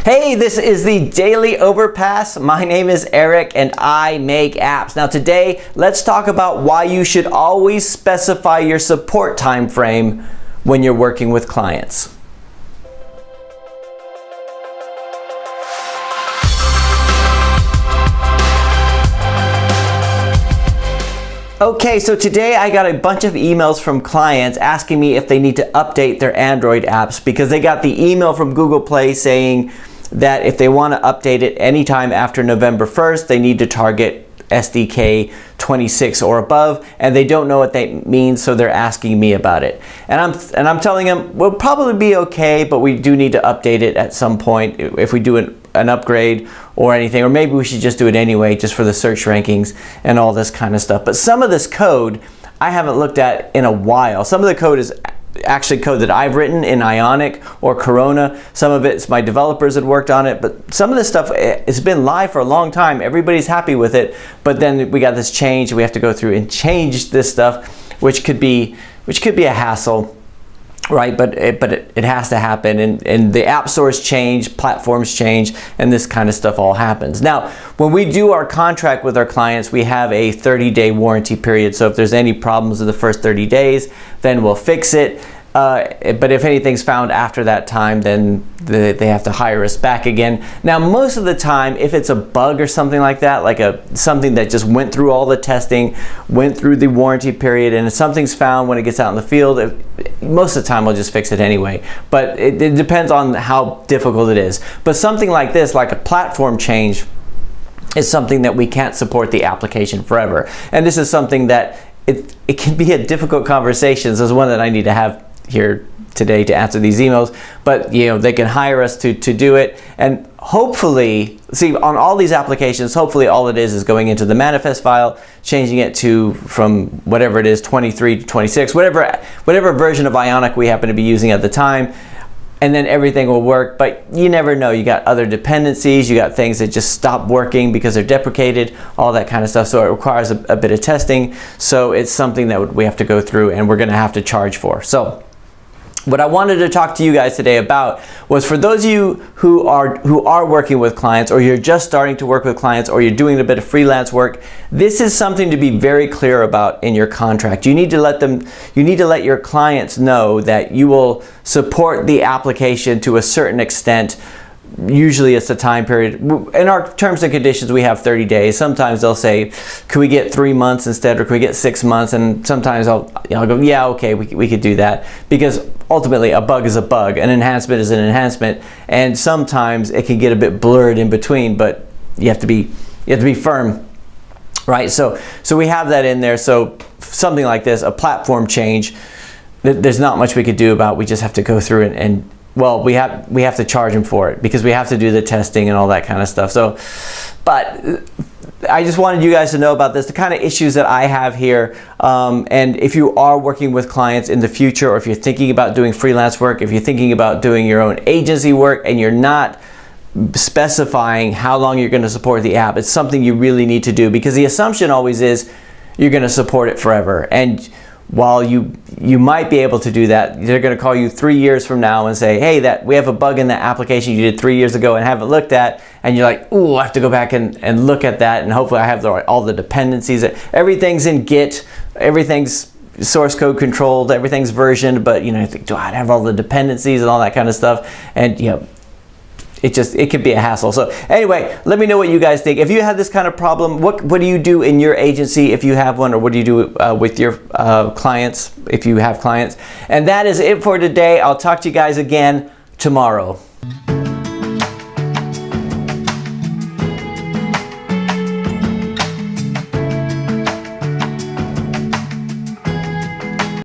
Hey, this is the Daily Overpass. My name is Eric and I make apps. Now today, let's talk about why you should always specify your support time frame when you're working with clients. Okay, so today I got a bunch of emails from clients asking me if they need to update their Android apps because they got the email from Google Play saying that if they want to update it anytime after November 1st, they need to target SDK 26 or above, and they don't know what that means, so they're asking me about it. And I'm telling them we'll probably be okay, but we do need to update it at some point if we do an upgrade or anything, or maybe we should just do it anyway just for the search rankings and all this kind of stuff. But some of this code I haven't looked at in a while. Some of the code is actually code that I've written in Ionic or Corona. Some of it's my developers that worked on it, but some of this stuff, it's been live for a long time. Everybody's happy with it, but then we got this change and we have to go through and change this stuff, which could be a hassle. Right, but it has to happen, and the app stores change, platforms change, and this kind of stuff all happens. Now, when we do our contract with our clients, we have a 30-day warranty period. So if there's any problems in the first 30 days, then we'll fix it. But if anything's found after that time, then they have to hire us back again. Now, most of the time, if it's a bug or something like that, like something that just went through all the testing, went through the warranty period, and if something's found when it gets out in the field, most of the time I'll just fix it anyway. But it depends on how difficult it is. But something like this, like a platform change, is something that we can't support the application forever. And this is something that it can be a difficult conversation. So it's one that I need to have here today to answer these emails, but you know, they can hire us to do it, and hopefully, see, on all these applications, hopefully all it is going into the manifest file, changing it from whatever it is, 23 to 26, whatever version of Ionic we happen to be using at the time, and then everything will work. But you never know, you got other dependencies, you got things that just stop working because they're deprecated, all that kind of stuff. So it requires a bit of testing. So it's something that we have to go through and we're gonna have to charge for. So what I wanted to talk to you guys today about was, for those of you who are working with clients, or you're just starting to work with clients, or you're doing a bit of freelance work, this is something to be very clear about in your contract. You need to let your clients know that you will support the application to a certain extent. Usually it's a time period. In our terms and conditions, we have 30 days. Sometimes they'll say, could we get 3 months instead, or could we get 6 months? And sometimes I'll go, yeah, okay, we could do that, because ultimately a bug is a bug, an enhancement is an enhancement, and sometimes it can get a bit blurred in between, but you have to be firm, right? So we have that in there. So something like this, a platform change, there's not much we could do about. We just have to go through and well, we have to charge them for it, because we have to do the testing and all that kind of stuff. So, but I just wanted you guys to know about this, the kind of issues that I have here. And if you are working with clients in the future, or if you're thinking about doing freelance work, if you're thinking about doing your own agency work and you're not specifying how long you're going to support the app, it's something you really need to do, because the assumption always is you're going to support it forever. And while you might be able to do that, they're going to call you 3 years from now and say, hey, we have a bug in that application you did 3 years ago and haven't looked at, and you're like, ooh, I have to go back and look at that, and hopefully I have all the dependencies. Everything's in Git, everything's source code controlled, everything's versioned, but you know, you think, do I have all the dependencies and all that kind of stuff? And you know, it could be a hassle. So anyway, let me know what you guys think. If you have this kind of problem, what do you do in your agency if you have one, or what do you do with your clients if you have clients? And that is it for today. I'll talk to you guys again tomorrow.